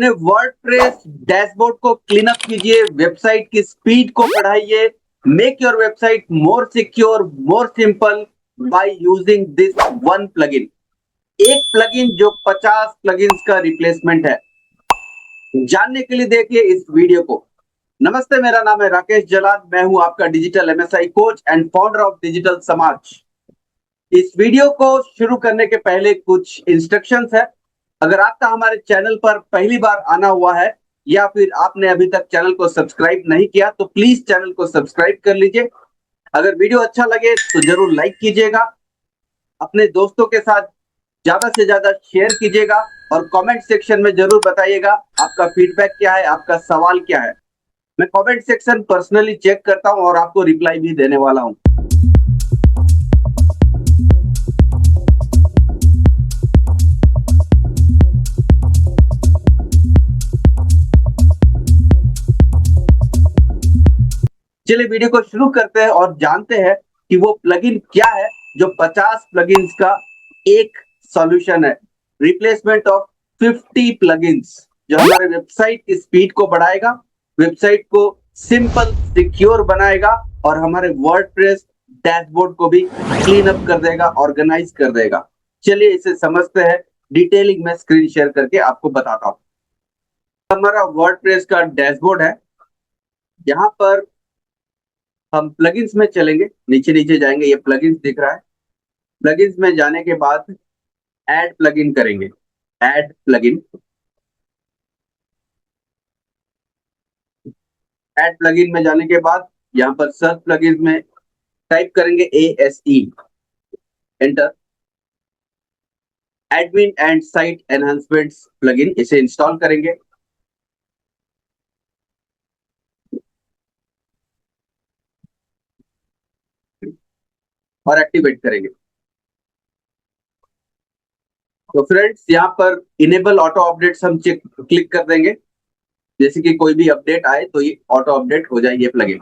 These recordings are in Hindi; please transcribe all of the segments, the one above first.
अपने वर्डप्रेस डैशबोर्ड को क्लीन अप कीजिए, वेबसाइट की स्पीड को बढ़ाइए, make your website more secure, more simple by using this one plugin. एक प्लगइन जो 50 प्लगइन्स का रिप्लेसमेंट है। जानने के लिए देखिए इस वीडियो को। नमस्ते, मेरा नाम है राकेश जलाद, मैं हूं आपका digital MSI coach and founder of digital समाज। इस वीडियो को शुरू करने के पहले कुछ इंस्ट्रक्शंस है। अगर आपका हमारे चैनल पर पहली बार आना हुआ है या फिर आपने अभी तक चैनल को सब्सक्राइब नहीं किया तो प्लीज चैनल को सब्सक्राइब कर लीजिए। अगर वीडियो अच्छा लगे तो जरूर लाइक कीजिएगा, अपने दोस्तों के साथ ज्यादा से ज्यादा शेयर कीजिएगा और कमेंट सेक्शन में जरूर बताइएगा आपका फीडबैक क्या है, आपका सवाल क्या है। मैं कमेंट सेक्शन पर्सनली चेक करता हूं और आपको रिप्लाई भी देने वाला हूं। चलिए वीडियो को शुरू करते हैं और जानते हैं कि वो प्लगइन क्या है जो 50 प्लगइन्स का एक सॉल्यूशन है। रिप्लेसमेंट ऑफ 50 प्लगइन्स जो हमारे वेबसाइट की स्पीड को बढ़ाएगा, वेबसाइट को सिंपल सिक्योर बनाएगा और हमारे वर्डप्रेस डैशबोर्ड को भी क्लीन अप कर देगा, ऑर्गेनाइज कर देगा। चलिए इसे समझते हैं। डिटेलिंग में स्क्रीन शेयर करके आपको बताता हूँ। हमारा वर्डप्रेस का डैशबोर्ड है। यहाँ पर हम प्लगइन्स में चलेंगे, नीचे नीचे जाएंगे, ये प्लगइन्स दिख रहा है। प्लगइन्स में जाने के बाद ऐड प्लगइन करेंगे, ऐड प्लगइन। ऐड प्लगइन में जाने के बाद यहाँ पर सर्च प्लगइन्स में टाइप करेंगे ASE, enter. Admin and site enhancements plugin, इसे इंस्टॉल करेंगे। और एक्टिवेट करेंगे। तो फ्रेंड्स यहाँ पर इनेबल ऑटो अपडेट्स हम चेक क्लिक कर देंगे। जैसे कि कोई भी अपडेट आए तो ये ऑटो अपडेट हो जाए ये प्लगइन।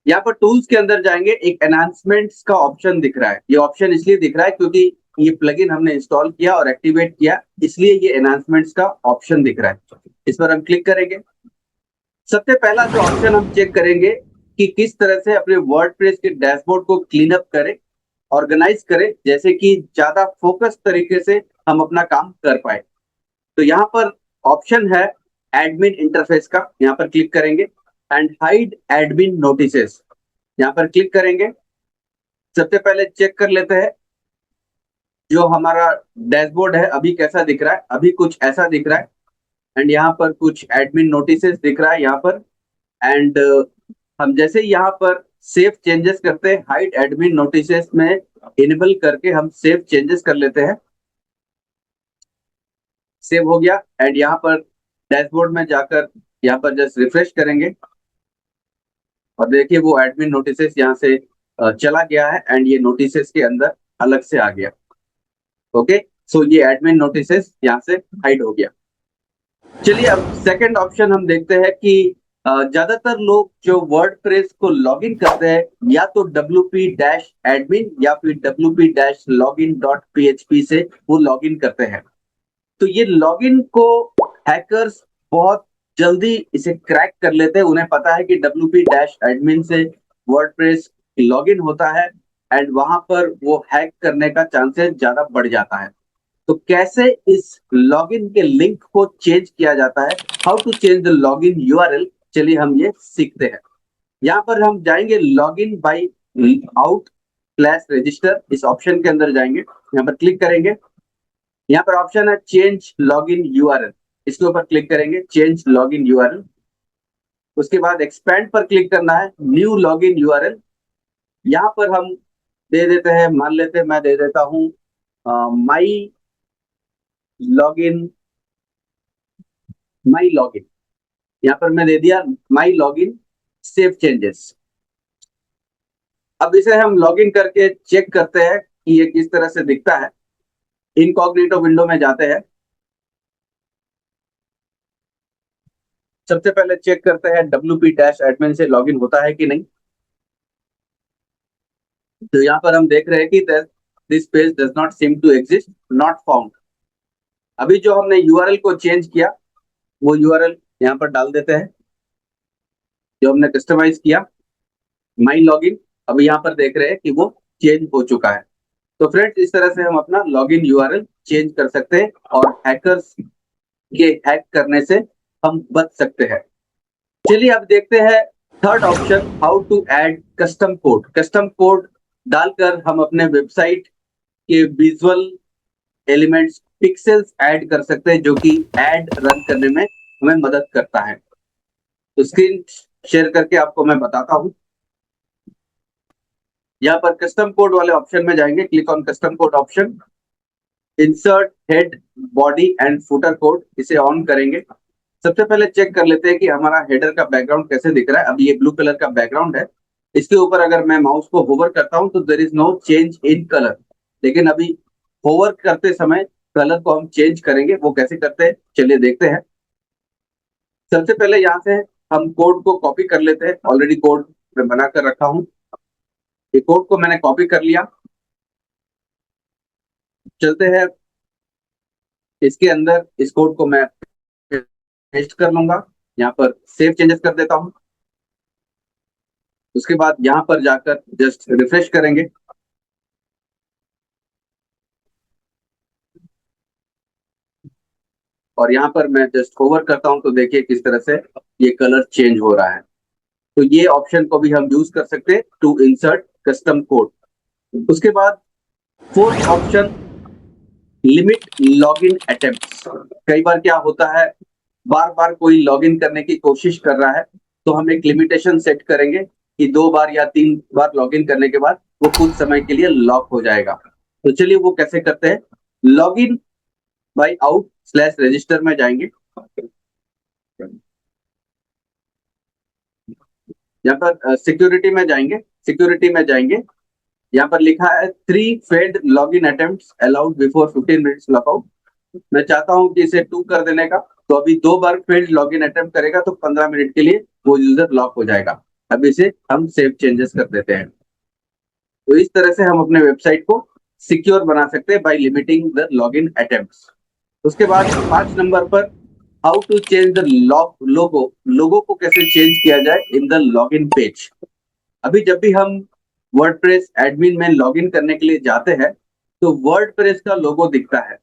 यहाँ पर टूल्स के अंदर जाएंगे, एक एनहांसमेंट्स का ऑप्शन दिख रहा है। ये ऑप्शन इसलिए दिख रहा है क्योंकि ये प्लगइन हमने इंस्टॉल किया और एक्टिवेट किया, इसलिए ये एनहांसमेंट्स का ऑप्शन दिख रहा है। इस पर हम क्लिक करेंगे। सबसे पहला जो ऑप्शन हम चेक करेंगे कि किस तरह से अपने वर्डप्रेस के डैशबोर्ड को क्लीन अप करें, ऑर्गेनाइज करें, जैसे कि ज्यादा फोकस तरीके से हम अपना काम कर पाए। तो यहाँ पर ऑप्शन है एडमिन इंटरफेस का, यहाँ पर क्लिक करेंगे एंड हाइड एडमिन नोटिसेस, यहाँ पर क्लिक करेंगे। सबसे पहले चेक कर लेते हैं जो हमारा डैशबोर्ड है अभी कैसा दिख रहा है। अभी कुछ ऐसा दिख रहा है एंड यहाँ पर कुछ एडमिन नोटिसेस दिख रहा है यहाँ पर। एंड हम जैसे यहाँ पर सेव चेंजेस करते हैं, हाइड एडमिन नोटिसेस में इनेबल करके हम सेव चेंजेस कर लेते हैं। सेव हो गया एंड यहाँ पर डैशबोर्ड में जाकर यहाँ पर जस्ट रिफ्रेश करेंगे और देखिए वो एडमिन नोटिसेस यहाँ से चला गया है एंड ये नोटिसेस के अंदर अलग से आ गया। ओके, सो ये एडमिन नोटिसेस यहाँ से हाइड हो गया। चलिए अब सेकंड ऑप्शन हम देखते हैं कि ज्यादातर लोग जो वर्डप्रेस को लॉगिन करते हैं या तो wp-admin या फिर wp-login.php से वो लॉगिन करते हैं। तो ये लॉगिन को हैकर्स बहुत जल्दी इसे क्रैक कर लेते हैं। उन्हें पता है कि wp-admin से वर्डप्रेस लॉगिन होता है एंड वहां पर वो हैक करने का चांसेस ज्यादा बढ़ जाता है। तो कैसे इस लॉगिन के लिंक को चेंज किया जाता है, how to change the login URL, चलिए हम ये सीखते हैं। यहाँ पर हम जाएंगे login by out slash register, इस ऑप्शन के अंदर जाएंगे, यहाँ पर क्लिक करेंगे। यहाँ पर ऑप्शन है चेंज लॉगिन यूआरएल, इसके ऊपर क्लिक करेंगे, चेंज लॉगिन यूआरएल। उसके बाद एक्सपेंड पर क्लिक करना है, न्यू लॉगिन यूआरएल। यहाँ पर हम दे देते हैं, मान लेते हैं मैं दे देता हूँ माई लॉगिन, माई लॉगिन। यहाँ पर मैं दे दिया माई लॉगिन, सेव चेंजेस। अब इसे हम लॉगिन करके चेक करते हैं कि ये किस तरह से दिखता है। इनकॉग्निटो विंडो में जाते हैं। सबसे पहले चेक करते हैं wp-admin से लॉगिन होता है कि नहीं। तो यहाँ पर हम देख रहे हैं कि this page does not seem to exist, not found. अभी जो हमने यूआरएल को चेंज किया वो यूआरएल यहाँ पर डाल देते हैं जो हमने कस्टमाइज किया, माई लॉगिन। अब यहाँ पर देख रहे हैं कि वो चेंज हो चुका है। तो फ्रेंड्स, इस तरह से हम अपना लॉगिन यूआरएल चेंज कर सकते हैं और हैकर्स के हैक करने से हम बच सकते हैं। चलिए अब देखते हैं third option, how to add custom code. Custom code डालकर हम अपने वेबसाइट के विजुअल एलिमेंट्स, पिक्सेल्स ऐड कर सकते हैं जो कि ऐड रन करने में हमें मदद करता है। तो स्क्रीन शेयर करके आपको मैं बताता हूं। यहाँ पर कस्टम कोड वाले ऑप्शन में जाएंगे, click on custom code option, insert head body and footer code, इसे ऑन करेंगे। सबसे पहले चेक कर लेते हैं कि हमारा हेडर का बैकग्राउंड कैसे दिख रहा है। अब ये ब्लू कलर का बैकग्राउंड है, इसके ऊपर अगर मैं माउस को होवर करता हूं तो there is no change in colour. लेकिन अभी होवर करते समय कलर को हम चेंज करेंगे, वो कैसे करते हैं चलिए देखते हैं। सबसे पहले यहाँ से हम कोड को कॉपी कर लेते हैं, ऑलरेडी कोड मैं बना कर रखा हूँ। ये कोड को मैंने कॉपी कर लिया। चलते हैं इसके अंदर, इस कोड को मैं पेस्ट कर लूंगा, यहाँ पर सेव चेंजेस कर देता हूँ। उसके बाद यहाँ पर जाकर जस्ट रिफ्रेश करेंगे। और यहाँ पर मैं जस्ट होवर करता हूँ तो देखिए किस तरह से ये कलर चेंज हो रहा है। तो ये ऑप्शन को भी हम यूज कर सकते हैं टू इंसर्ट कस्टम कोड। उसके बाद fourth option, limit login attempts. कई बार क्या होता है, बार बार कोई लॉगिन करने की कोशिश कर रहा है, तो हम एक लिमिटेशन सेट करेंगे कि 2 बार या 3 बार लॉगिन करने के बाद वो कुछ समय के लिए लॉक हो जाएगा। तो चलिए वो कैसे करते हैं। Login by out slash register में जाएंगे। यहाँ पर सिक्योरिटी में जाएंगे, सिक्योरिटी में जाएंगे, यहाँ पर लिखा है 3 failed login attempts allowed before 15 minutes lockout. मैं चाहता हूं कि इसे 2 कर देने का। तो अभी 2 बार फेल्ड लॉगिन अटेम्प्ट करेगा तो 15 मिनट के लिए वो यूजर लॉक हो जाएगा। अब इसे हम सेव चेंजेस कर देते हैं। तो इस तरह से हम अपने वेबसाइट को सिक्योर बना सकते हैं by limiting the login attempts. उसके बाद 5 नंबर पर, how to change the logo. Logo को कैसे चेंज किया जाए इन द लॉगिन पेज। अभी जब भी हम वर्डप्रेस एडमिन में लॉगिन करने के लिए जाते हैं तो वर्डप्रेस का लोगो दिखता है।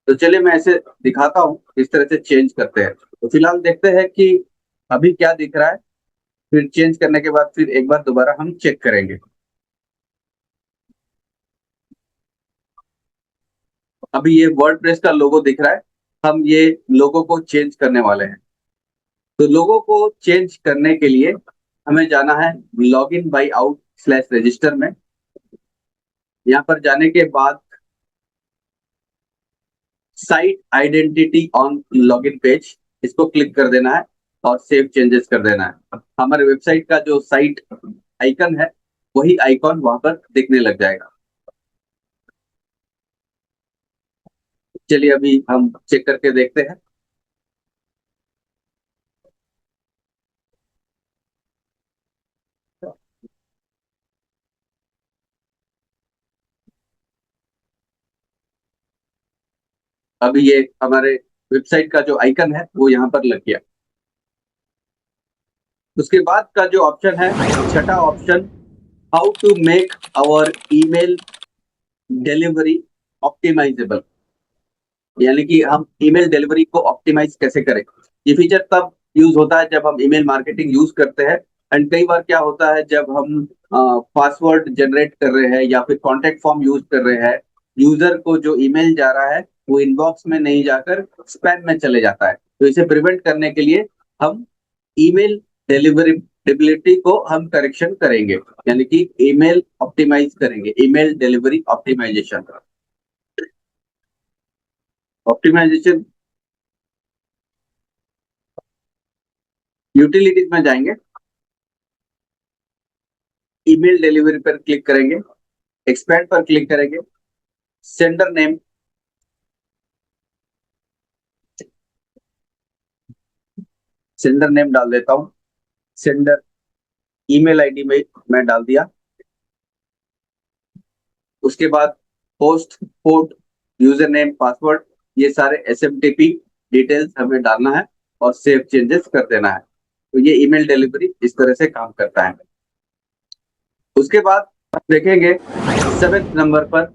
तो चलिए मैं ऐसे दिखाता हूँ किस तरह से चेंज करते हैं। तो फिलहाल देखते हैं कि अभी क्या दिख रहा है, फिर चेंज करने के बाद फिर एक बार दोबारा हम चेक करेंगे। अभी ये वर्डप्रेस का लोगो दिख रहा है, हम ये लोगो को चेंज करने वाले हैं। तो लोगो को चेंज करने के लिए हमें जाना है login by out slash register में। यहाँ पर जाने के बाद site identity on login page, इसको क्लिक कर देना है और सेव चेंजेस कर देना है। हमारे वेबसाइट का जो साइट आइकन है वही आइकॉन वहां पर दिखने लग जाएगा। चलिए अभी हम चेक करके देखते हैं। अभी ये हमारे वेबसाइट का जो आइकन है वो यहाँ पर लग गया। उसके बाद का जो ऑप्शन है, छठा option, how to make our email delivery optimizable. यानी कि हम ईमेल डिलीवरी को ऑप्टिमाइज कैसे करें। ये फीचर तब यूज होता है जब हम ईमेल मार्केटिंग यूज करते हैं। एंड कई बार क्या होता है, जब हम पासवर्ड जनरेट कर रहे हैं या फिर कॉन्टेक्ट फॉर्म यूज कर रहे हैं, यूजर को जो ईमेल जा रहा है वो इनबॉक्स में नहीं जाकर स्पैम में चले जाता है। तो इसे प्रिवेंट करने के लिए हम ईमेल डिलीवरेबिलिटी को हम करेक्शन करेंगे, यानी कि ईमेल ऑप्टिमाइज करेंगे, email delivery optimisation. Optimisation utilities में जाएंगे, ईमेल डिलीवरी पर क्लिक करेंगे, एक्सपेंड पर क्लिक करेंगे, सेंडर नेम, सेंडर नेम डाल देता हूं, सेंडर ईमेल आईडी में मैं डाल दिया। उसके बाद host, port, user name, password, ये सारे एसएमटीपी डिटेल्स हमें डालना है। और सेव चेंजेस कर देना है। तो ये ईमेल डिलीवरी इस तरह से काम करता है। उसके बाद देखेंगे 7th नंबर पर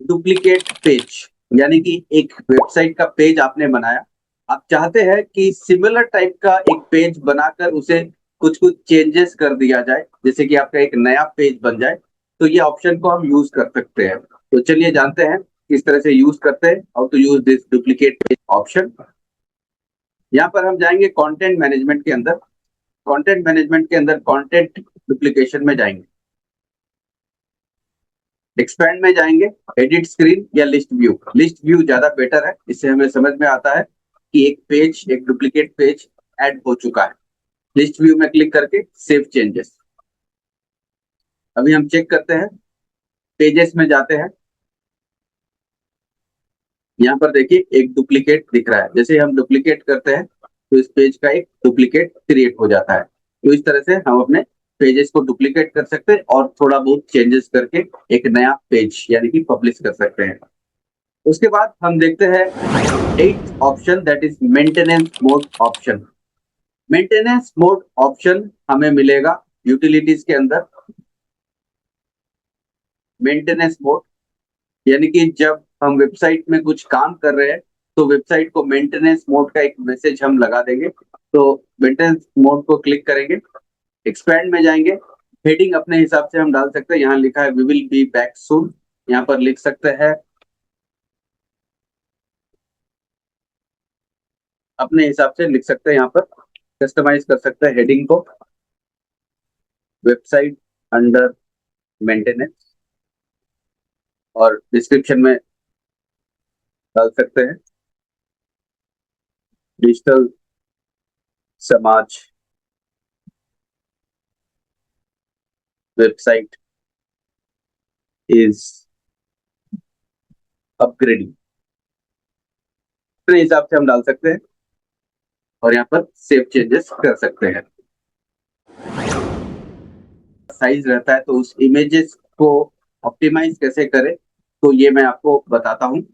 डुप्लीकेट पेज, यानी कि एक वेबसाइट का पेज आपने बनाया, आप चाहते हैं कि सिमिलर टाइप का एक पेज बनाकर उसे कुछ कुछ चेंजेस कर दिया जाए, जैसे कि आपका एक नया पेज बन जाए, तो ये ऑप्शन को हम यूज कर सकते हैं। तो चलिए जानते हैं किस तरह से यूज करते हैं, how to use this duplicate page option. यहाँ पर हम जाएंगे कंटेंट मैनेजमेंट के अंदर। कंटेंट मैनेजमेंट के अंदर कंटेंट डुप्लीकेशन में जाएंगे, एक्सपेंड में जाएंगे, एडिट स्क्रीन या लिस्ट व्यू। लिस्ट व्यू ज्यादा बेटर है, इससे हमें समझ में आता है कि एक पेज, एक डुप्लीकेट पेज ऐड हो चुका है। लिस्ट व्यू में क्लिक करके सेव चेंजेस। अभी हम चेक करते हैं, पेजेस में जाते हैं, यहाँ पर देखिए एक डुप्लीकेट दिख रहा है। जैसे हम डुप्लीकेट करते हैं तो इस पेज का एक डुप्लीकेट क्रिएट हो जाता है। तो इस तरह से हम अपने पेजेस को डुप्लीकेट कर सकते हैं और थोड़ा बहुत चेंजेस करके एक नया पेज यानी कि पब्लिश कर सकते हैं। उसके बाद हम देखते हैं 8th option, that is maintenance mode option. Maintenance mode option हमें मिलेगा यूटिलिटीज के अंदर। मेंटेनेंस मोड यानी कि जब हम वेबसाइट में कुछ काम कर रहे हैं तो वेबसाइट को मेंटेनेंस मोड का एक मैसेज हम लगा देंगे। तो मेंटेनेंस मोड को क्लिक करेंगे, एक्सपैंड में जाएंगे, हेडिंग अपने हिसाब से हम डाल सकते हैं। यहाँ लिखा है we will be back soon, यहाँ पर लिख सकते हैं, अपने हिसाब से लिख सकते हैं, यहाँ पर कस्टमाइज कर सकते हैं हेडिंग को, वेबसाइट अंडर मेंटेनेंस, और डिस्क्रिप्शन में डाल सकते हैं डिजिटल समाज वेबसाइट इज अपग्रेडिंग। अपने हिसाब से हम डाल सकते हैं और यहाँ पर सेव चेंजेस कर सकते हैं। साइज रहता है तो उस इमेजेस को ऑप्टिमाइज कैसे करें, तो ये मैं आपको बताता हूँ।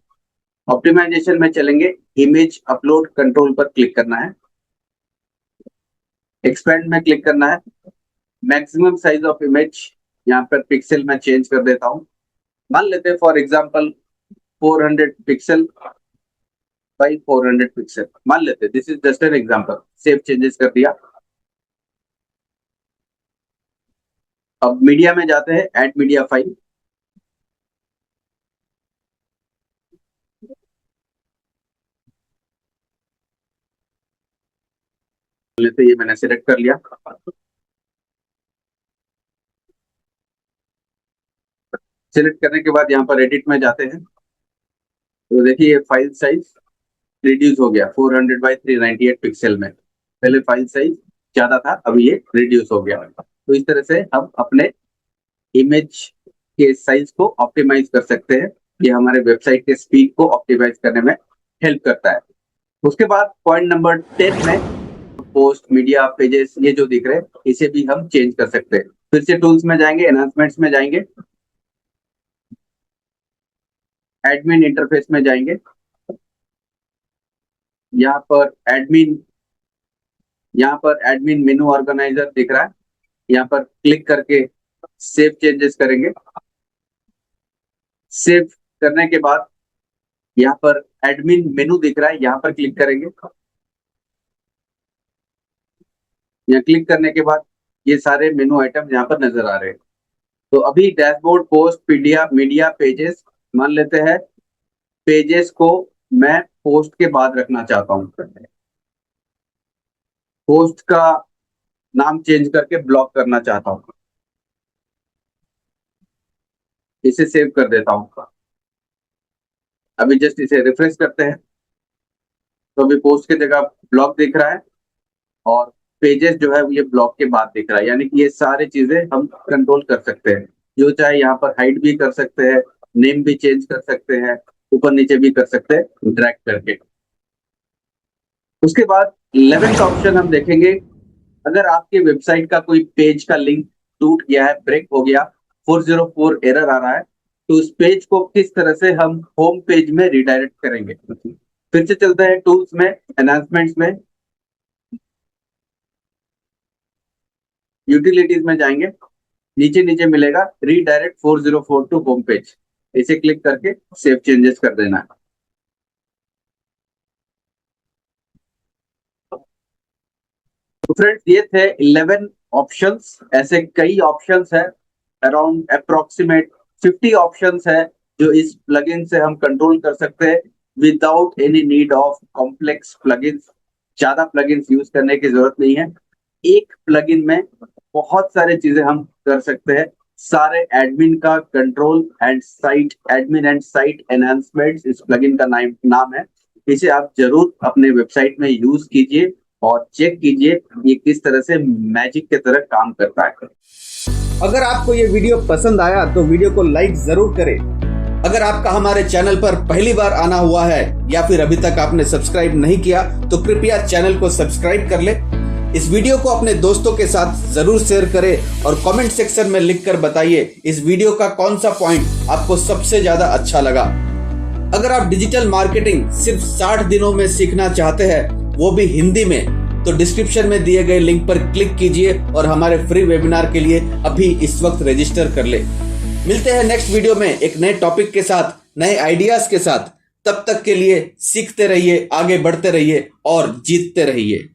ऑप्टिमाइजेशन में चलेंगे, इमेज अपलोड कंट्रोल पर क्लिक करना है, एक्सपेंड में क्लिक करना है, मैक्सिमम साइज ऑफ इमेज यहाँ पर पिक्सल में चेंज कर देता हूँ। मान लेते हैं for example 400 pixel by 400 pixel मान लेते हैं, this is just an example. Save changes कर दिया। अब मीडिया में जाते हैं, ऐड मीडिया फाइल, लेते ये मैंने सिलेक्ट कर लिया। सिलेक्ट करने के बाद यहाँ पर एडिट में जाते हैं, तो देखिए ये फाइल साइज रिड्यूस हो गया 400 बाई 398 पिक्सल में। पहले फाइल साइज ज्यादा था, अभी ये रिड्यूस हो गया। तो इस तरह से हम अपने इमेज के साइज को ऑप्टिमाइज कर सकते हैं। ये हमारे वेबसाइट के स्पीड को ऑप्टिमाइज करने में हेल्प करता है। उसके बाद पॉइंट नंबर 10 में पोस्ट, मीडिया, पेजेस, ये जो दिख रहे हैं इसे भी हम चेंज कर सकते हैं। फिर से टूल्स में जाएंगे, एनहांसमेंट्स में जाएंगे, एडमिन इंटरफेस में जाएंगे, यहाँ पर एडमिन मेनू ऑर्गेनाइजर दिख रहा है, यहाँ पर क्लिक करके सेव चेंजेस करेंगे। सेव करने के बाद यहाँ पर एडमिन मेनू दिख रहा है, यहाँ पर क्लिक करेंगे। यहाँ क्लिक करने के बाद ये सारे मेनू आइटम यहाँ पर नजर आ रहे हैं। तो अभी dashboard, post, PDF, media, pages, मान लेते हैं पेजेस को मैं पोस्ट के बाद रखना चाहता हूँ। पोस्ट का नाम चेंज करके ब्लॉक करना चाहता हूँ, इसे सेव कर देता हूँ। अभी जस्ट इसे रिफ्रेश करते हैं, तो अभी पोस्ट की जगह ब्लॉक दिख रहा है और पेजेस जो है ये ब्लॉक के बाद दिख रहा है। यानी कि ये सारी चीजें हम कंट्रोल कर सकते हैं, जो चाहे यहाँ पर हाइड भी कर सकते हैं, नेम भी चेंज कर सकते हैं, ऊपर नीचे भी कर सकते हैं ड्रैग करके। उसके बाद 11th ऑप्शन हम देखेंगे, अगर आपके वेबसाइट का कोई पेज का लिंक टूट गया है, ब्रेक हो गया, 404 एरर आ रहा है, तो उस पेज को किस तरह से हम होम पेज में रिडायरेक्ट करेंगे। फिर से चलते हैं टूल्स में, एनहांसमेंट्स में, यूटिलिटीज में जाएंगे, नीचे नीचे मिलेगा रीडायरेक्ट 4042 टू होम पेज, इसे क्लिक करके सेव चेंजेस कर देना है। तो फ्रेंड्स ये थे 11 ऑप्शंस। ऐसे कई ऑप्शंस है, अराउंड अप्रोक्सीमेट 50 ऑप्शंस है जो इस प्लगइन से हम कंट्रोल कर सकते हैं without any need of complex plugins. ज्यादा प्लगइन्स यूज करने की जरूरत नहीं है, एक प्लगइन में बहुत सारे चीजें हम कर सकते हैं। सारे एडमिन का control and site admin and site enhancements इस प्लगइन का नाम है। इसे आप जरूर अपने वेबसाइट में यूज कीजिए और चेक कीजिए ये किस तरह से मैजिक की तरह काम करता है। अगर आपको ये वीडियो पसंद आया तो वीडियो को लाइक जरूर करें। अगर आपका हमारे चैनल पर पहली बार आना हुआ है या फिर अभी तक आपने सब्सक्राइब नहीं किया तो कृपया चैनल को सब्सक्राइब कर ले। इस वीडियो को अपने दोस्तों के साथ जरूर शेयर करें और कमेंट सेक्शन में लिखकर बताइए इस वीडियो का कौन सा पॉइंट आपको सबसे ज्यादा अच्छा लगा। अगर आप डिजिटल मार्केटिंग सिर्फ 60 दिनों में सीखना चाहते हैं, वो भी हिंदी में, तो डिस्क्रिप्शन में दिए गए लिंक पर क्लिक कीजिए और हमारे फ्री वेबिनार के लिए अभी इस वक्त रजिस्टर कर ले। मिलते हैं नेक्स्ट वीडियो में एक नए टॉपिक के साथ, नए आइडियाज के साथ। तब तक के लिए सीखते रहिए, आगे बढ़ते रहिए और जीतते रहिए।